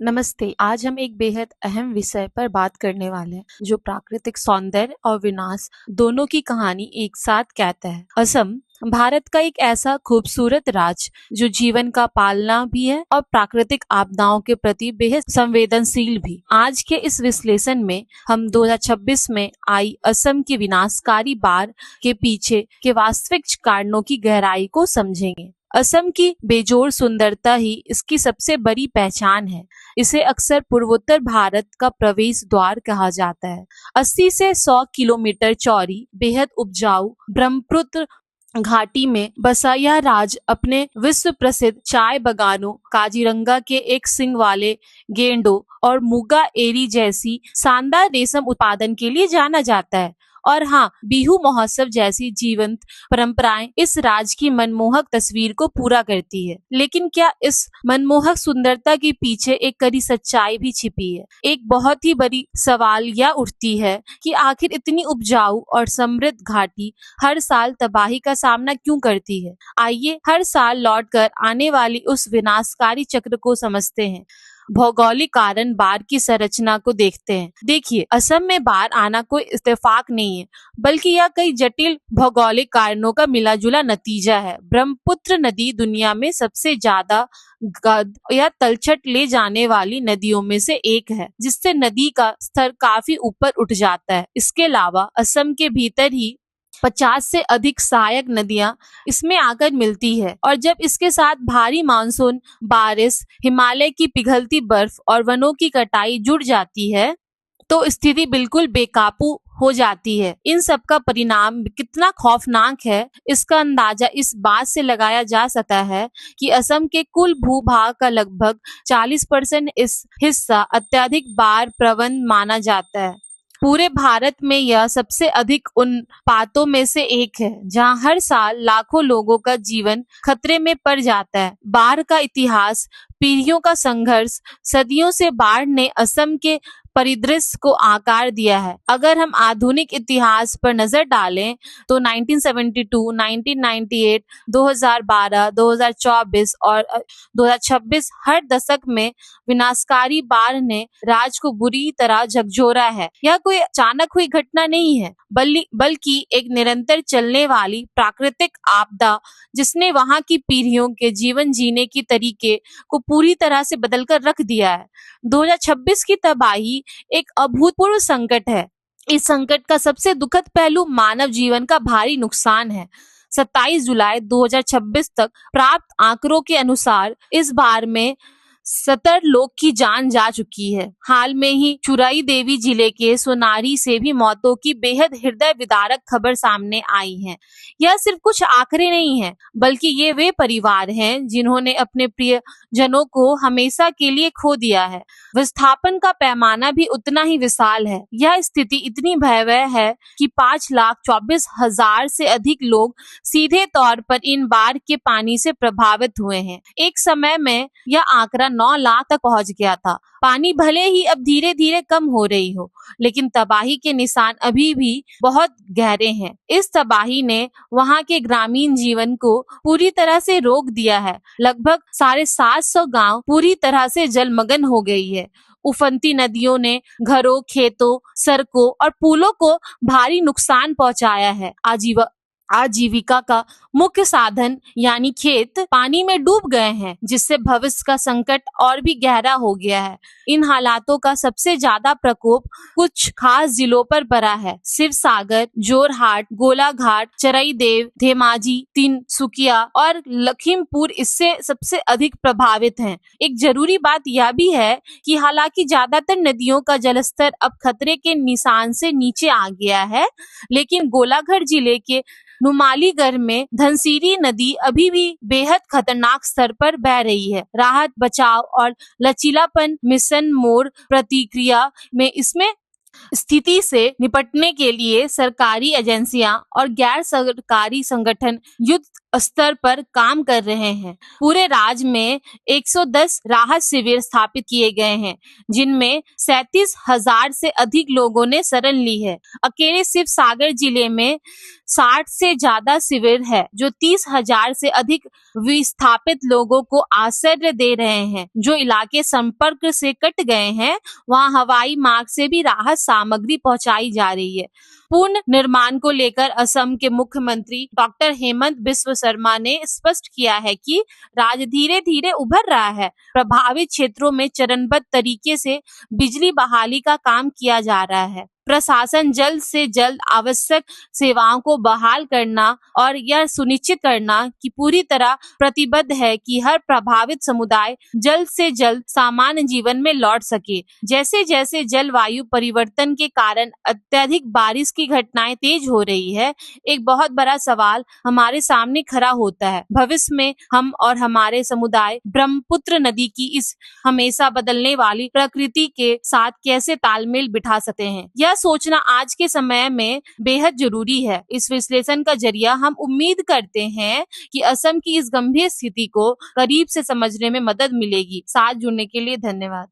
नमस्ते। आज हम एक बेहद अहम विषय पर बात करने वाले हैं, जो प्राकृतिक सौंदर्य और विनाश दोनों की कहानी एक साथ कहता है। असम भारत का एक ऐसा खूबसूरत राज्य जो जीवन का पालना भी है और प्राकृतिक आपदाओं के प्रति बेहद संवेदनशील भी। आज के इस विश्लेषण में हम 2026 में आई असम की विनाशकारी बाढ़ के पीछे के वास्तविक कारणों की गहराई को समझेंगे। असम की बेजोड़ सुंदरता ही इसकी सबसे बड़ी पहचान है। इसे अक्सर पूर्वोत्तर भारत का प्रवेश द्वार कहा जाता है। 80 से 100 किलोमीटर चौड़ी बेहद उपजाऊ ब्रह्मपुत्र घाटी में बसा यह राज्य अपने विश्व प्रसिद्ध चाय बागानों, काजीरंगा के एक सींग वाले गेंडों और मुगा एरी जैसी शानदार रेशम उत्पादन के लिए जाना जाता है। और हाँ, बिहू महोत्सव जैसी जीवंत परंपराएं इस राज्य की मनमोहक तस्वीर को पूरा करती है। लेकिन क्या इस मनमोहक सुंदरता के पीछे एक कड़ी सच्चाई भी छिपी है? एक बहुत ही बड़ी सवाल यह उठती है कि आखिर इतनी उपजाऊ और समृद्ध घाटी हर साल तबाही का सामना क्यों करती है? आइए हर साल लौटकर आने वाली उस विनाशकारी चक्र को समझते हैं। भौगोलिक कारण बाढ़ की संरचना को देखते हैं। देखिए, असम में बाढ़ आना कोई इत्तेफाक नहीं है, बल्कि यह कई जटिल भौगोलिक कारणों का मिला-जुला नतीजा है। ब्रह्मपुत्र नदी दुनिया में सबसे ज्यादा गद या तलछट ले जाने वाली नदियों में से एक है, जिससे नदी का स्तर काफी ऊपर उठ जाता है। इसके अलावा असम के भीतर ही 50 से अधिक सहायक नदियां इसमें आकर मिलती है, और जब इसके साथ भारी मानसून बारिश, हिमालय की पिघलती बर्फ और वनों की कटाई जुड़ जाती है, तो स्थिति बिल्कुल बेकाबू हो जाती है। इन सब का परिणाम कितना खौफनाक है, इसका अंदाजा इस बात से लगाया जा सकता है कि असम के कुल भूभाग का लगभग 40% इस हिस्सा अत्यधिक बाढ़ प्रवण माना जाता है। पूरे भारत में यह सबसे अधिक उन पातों में से एक है जहां हर साल लाखों लोगों का जीवन खतरे में पड़ जाता है। बाढ़ का इतिहास, पीढ़ियों का संघर्ष, सदियों से बाढ़ ने असम के परिदृश्य को आकार दिया है। अगर हम आधुनिक इतिहास पर नजर डालें तो 1972, 1998, 2012, 2024 और 2026 हर दशक में विनाशकारी बाढ़ ने राज्य को बुरी तरह झकझोरा है। यह कोई अचानक हुई घटना नहीं है, बल्कि एक निरंतर चलने वाली प्राकृतिक आपदा जिसने वहां की पीढ़ियों के जीवन जीने की तरीके को पूरी तरह से बदलकर रख दिया है। 2026 की तबाही एक अभूतपूर्व संकट है। इस संकट का सबसे दुखद पहलू मानव जीवन का भारी नुकसान है। 27 जुलाई 2026 तक प्राप्त आंकड़ों के अनुसार इस बार में 70 लोग की जान जा चुकी है। हाल में ही चुराई देवी जिले के सोनारी से भी मौतों की बेहद हृदय विदारक खबर सामने आई है। यह सिर्फ कुछ आंकड़े नहीं हैं, बल्कि ये वे परिवार हैं जिन्होंने अपने प्रियजनों को हमेशा के लिए खो दिया है। विस्थापन का पैमाना भी उतना ही विशाल है। यह स्थिति इतनी भयावह है कि 5,24,000 से अधिक लोग सीधे तौर पर इन बाढ़ के पानी से प्रभावित हुए हैं। एक समय में यह आंकड़ा 9 लाख तक पहुंच गया था। पानी भले ही अब धीरे धीरे कम हो रही हो, लेकिन तबाही के निशान अभी भी बहुत गहरे हैं। इस तबाही ने वहां के ग्रामीण जीवन को पूरी तरह से रोक दिया है। लगभग 750 गांव पूरी तरह से जलमग्न हो गई है। उफनती नदियों ने घरों, खेतों, सड़कों और पुलों को भारी नुकसान पहुंचाया है। आजीविका का मुख्य साधन यानी खेत पानी में डूब गए हैं, जिससे भविष्य का संकट और भी गहरा हो गया है। इन हालातों का सबसे ज्यादा प्रकोप कुछ खास जिलों पर पड़ा है। शिवसागर, जोरहाट, गोलाघाट, चराईदेव, धेमाजी, तिनसुकिया और लखीमपुर इससे सबसे अधिक प्रभावित हैं। एक जरूरी बात यह भी है कि हालांकि ज्यादातर नदियों का जलस्तर अब खतरे के निशान से नीचे आ गया है, लेकिन गोलाघाट जिले के नुमालीगढ़ में धनसिरी नदी अभी भी बेहद खतरनाक स्तर पर बह रही है। राहत, बचाव और लचीलापन मिशन मोड प्रतिक्रिया में इसमें स्थिति से निपटने के लिए सरकारी एजेंसियां और गैर सरकारी संगठन युद्ध स्तर पर काम कर रहे हैं। पूरे राज्य में 110 राहत शिविर स्थापित किए गए हैं, जिनमें 37,000 से अधिक लोगों ने शरण ली है। अकेले सिर्फ सागर जिले में 60 से ज्यादा शिविर है, जो 30,000 से अधिक विस्थापित लोगों को आश्रय दे रहे हैं। जो इलाके संपर्क से कट गए हैं, वहां हवाई मार्ग से भी राहत सामग्री पहुंचाई जा रही है। पूर्ण निर्माण को लेकर असम के मुख्यमंत्री डॉक्टर हेमंत बिस्व शर्मा ने स्पष्ट किया है कि राज्य धीरे धीरे उभर रहा है। प्रभावित क्षेत्रों में चरणबद्ध तरीके से बिजली बहाली का काम किया जा रहा है। प्रशासन जल्द से जल्द आवश्यक सेवाओं को बहाल करना और यह सुनिश्चित करना कि पूरी तरह प्रतिबद्ध है कि हर प्रभावित समुदाय जल्द से जल्द सामान्य जीवन में लौट सके। जैसे जैसे जलवायु परिवर्तन के कारण अत्यधिक बारिश की घटनाएं तेज हो रही है, एक बहुत बड़ा सवाल हमारे सामने खड़ा होता है। भविष्य में हम और हमारे समुदाय ब्रह्मपुत्र नदी की इस हमेशा बदलने वाली प्रकृति के साथ कैसे तालमेल बिठा सकते हैं, यह सोचना आज के समय में बेहद जरूरी है। इस विश्लेषण का जरिया हम उम्मीद करते हैं कि असम की इस गंभीर स्थिति को करीब से समझने में मदद मिलेगी। साथ जुड़ने के लिए धन्यवाद।